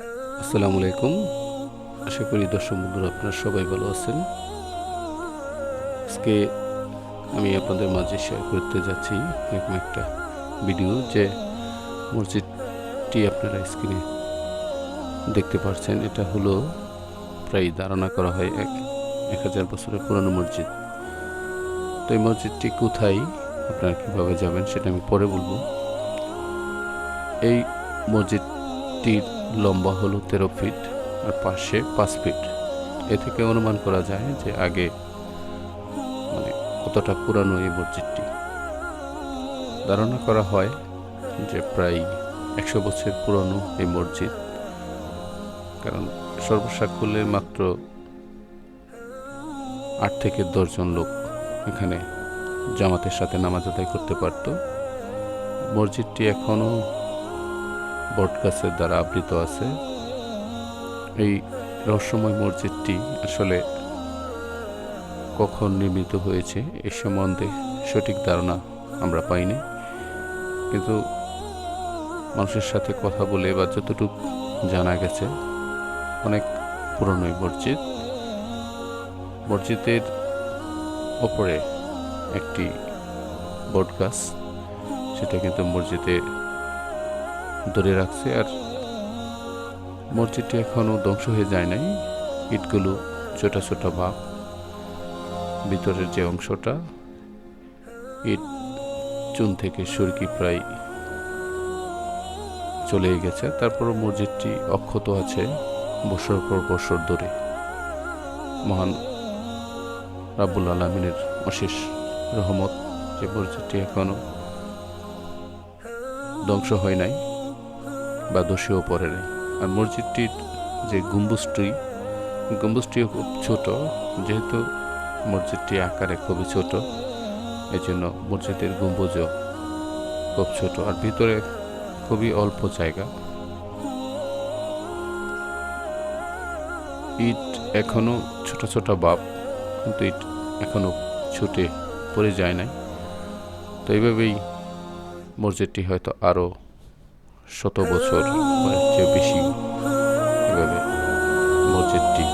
আসসালামু আলাইকুম। আশা করি দর্শক বন্ধুরা আপনারা সবাই ভালো আছেন। আজকে আমি আপনাদের মাঝে শেয়ার করতে যাচ্ছি এরকম একটা ভিডিও, যে মসজিদটি আপনারা স্ক্রিনে দেখতে পাচ্ছেন। এটা হলো প্রায় ধারণা করা হয় 1000 বছরের পুরনো মসজিদ। তো এই মসজিদটি কোথায়, আপনারা কীভাবে যাবেন সেটা আমি পরে বলবো। এই মসজিদটির লম্বা হলো 13 ফিট আর পাশে 5 ফিট। এ থেকে অনুমান করা যায় যে আগে কতটা পুরানো এই মসজিদটি। ধারণা করা হয় যে প্রায় 100 বছর পুরানো এই মসজিদ, কারণ সর্বসাকুল্যে মাত্র 8 থেকে 10 জন লোক এখানে জামাতের সাথে নামাজ আদায় করতে পারত। মসজিদটি এখনও বটগাছের দ্বারা আবৃত আছে। এই রহস্যময় মসজিদটি আসলে কখন নির্মিত হয়েছে এ সম্বন্ধে সঠিক ধারণা আমরা পাইনি, কিন্তু মানুষের সাথে কথা বলে বা যতটুকু জানা গেছে অনেক পুরনো এই মসজিদ। মসজিদের ওপরে একটি বটগাছ, সেটা কিন্তু মসজিদে ধরে রাখছে। আর মসজিদটি এখনও ধ্বংস হয়ে যায় নাই। ইটগুলো ছোটা ছোটা ভাব, ভিতরের যে অংশটা ইট চুন থেকে সুরকি প্রায় চলে গেছে। তারপরও মসজিদটি অক্ষত আছে বছর পর বছর ধরে। মহান রাব্বুল আলামিনের অশেষ রহমত যে মসজিদটি এখনো ধ্বংস হয় নাই বা ধসেও পড়ে নাই। আর মসজিদটির যে গম্বুজটিও খুব ছোট। যেহেতু মসজিদটি আকারে খুবই ছোট, এই জন্য মসজিদের গম্বুজও খুব ছোট, আর ভিতরে খুবই অল্প জায়গা। ইট এখনো ছোট ছোট ভাব, কিন্তু ইট এখনো ছুটে পড়ে যায় নাই। তো এইভাবেই মসজিদটি হয়তো আরো 100 বছর বা চেয়ে বেশি এভাবে মসজিদটি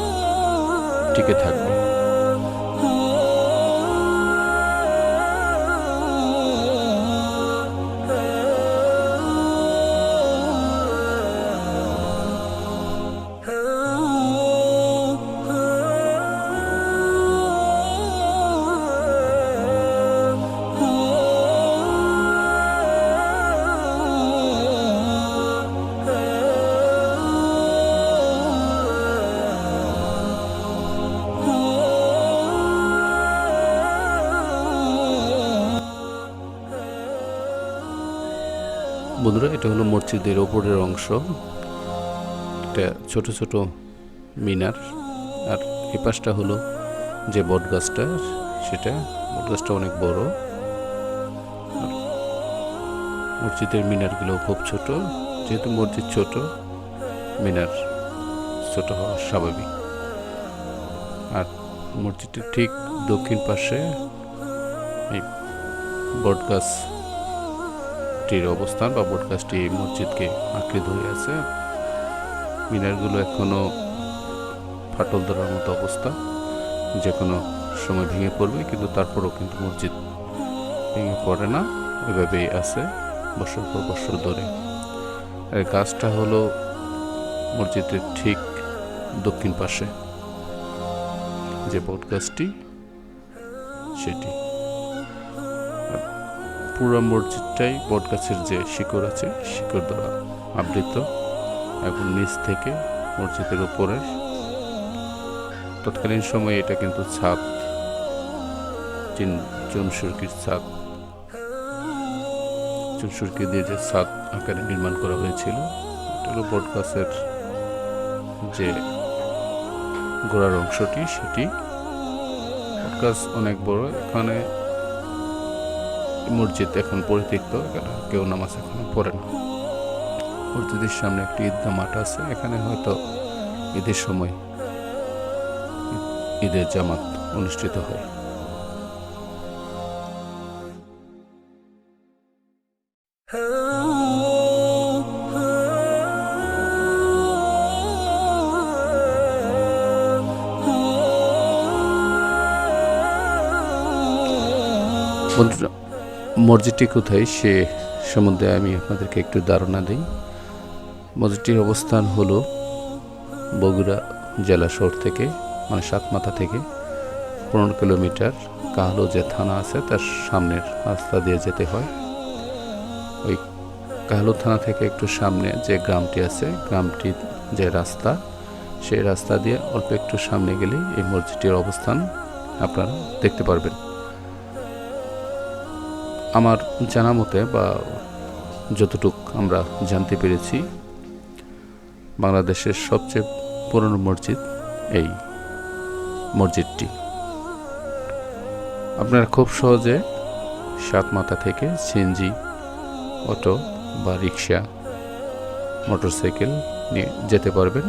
টিকে থাকবে। বন্ধুরা, এটা হলো মসজিদের ওপরের অংশ। এটা ছোট ছোট মিনার, আর এই পাশটা হলো যে বটগাছটা, সেটা বটগাছটা অনেক বড়। আর মসজিদের মিনারগুলো খুব ছোট। যেহেতু মসজিদ ছোট, মিনার ছোট হওয়া স্বাভাবিক। আর মসজিদের ঠিক দক্ষিণ পাশে এই বটগাছটির অবস্থান, বা বটগাছটি এই মসজিদকে আঁকড়ে ধরে আছে। মিনারগুলো এখনো ফাটল ধরার মতো অবস্থা, যে কোনো সময় ভেঙে পড়বে, কিন্তু তারপরও কিন্তু মসজিদ ভেঙে পড়ে না, এভাবেই আছে বছর পর বছর ধরে। আর গাছটা হলো মসজিদের ঠিক দক্ষিণ পাশে যে বট গাছটি, সেটি। আর পুরো মসজিদটাই বট গাছের যে শিকড় আছে, শিকড় দ্বারা আবৃত, এবং নিচ থেকে মসজিদের উপরের তৎকালীন সময়ে এটা কিন্তু ছাদ, চুনসুরকির ছাদ, চুনসুরকি দিয়ে যে ছাদ আকারে নির্মাণ করা হয়েছিল। এটা হলো বট গাছের যে গোড়ার অংশটি, সেটি। বট গাছ অনেক বড়। এখানে মসজিদ এখন পরিত্যক্ত, কেউ নামাজ এখনো পড়ে না। মসজিদের সামনে একটি ঈদগাহ মাঠ আছে, এখানে হয়তো ঈদের সময় ঈদের জামাত অনুষ্ঠিত হয়। বন্ধুরা, মসজিদটি কোথায় সে সম্বন্ধে আমি আপনাদেরকে একটু ধারণা দিই। মসজিদটির অবস্থান হলো বগুড়া জেলা শহর থেকে, মানে সাতমাথা থেকে 15 কিলোমিটার কাহালু যে থানা আছে তার সামনের রাস্তা দিয়ে যেতে হয়। ওই কাহালু থানা থেকে একটু সামনে যে গ্রামটি আছে, গ্রামটির যে রাস্তা, সেই রাস্তা দিয়ে অল্প একটু সামনে গেলেই এই মসজিদটির অবস্থান আপনারা দেখতে পারবেন। আমার জানা মতে বা যতটুক আমরা জানতে পেরেছি, বাংলাদেশের সবচেয়ে পুরনো মসজিদ এই মসজিদটি। আপনারা খুব সহজে সাতমাথা থেকে সিএনজি, অটো বা রিক্সা, মোটরসাইকেল নিয়ে যেতে পারবেন।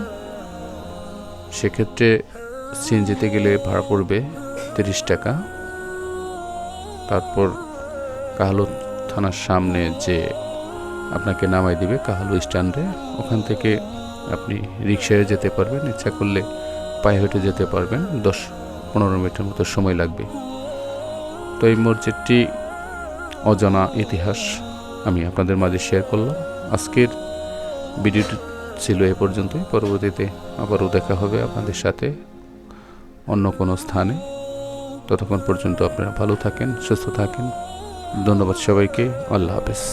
সেক্ষেত্রে সিএনজিতে গেলে ভাড়া পড়বে 30 টাকা। তারপর কাহালু থানার সামনে যে আপনাকে নামাই দিবে কাহালু স্ট্যান্ডে, ওখান থেকে আপনি রিক্সায় যেতে পারবেন। ইচ্ছা করলে পায়ে হেঁটে যেতে পারবেন, 10-15 মিনিটের মতো সময় লাগবে। তো এই মসজিদটি অজানা ইতিহাস আমি আপনাদের মাঝে শেয়ার করলাম। আজকের ভিডিওটি ছিল এ পর্যন্তই। পরবর্তীতে আবারও দেখা হবে আপনাদের সাথে অন্য কোনো স্থানে। ততক্ষণ পর্যন্ত আপনারা ভালো থাকেন, সুস্থ থাকেন। ধন্যবাদ সবাইকে। আল্লাহ হাফেজ।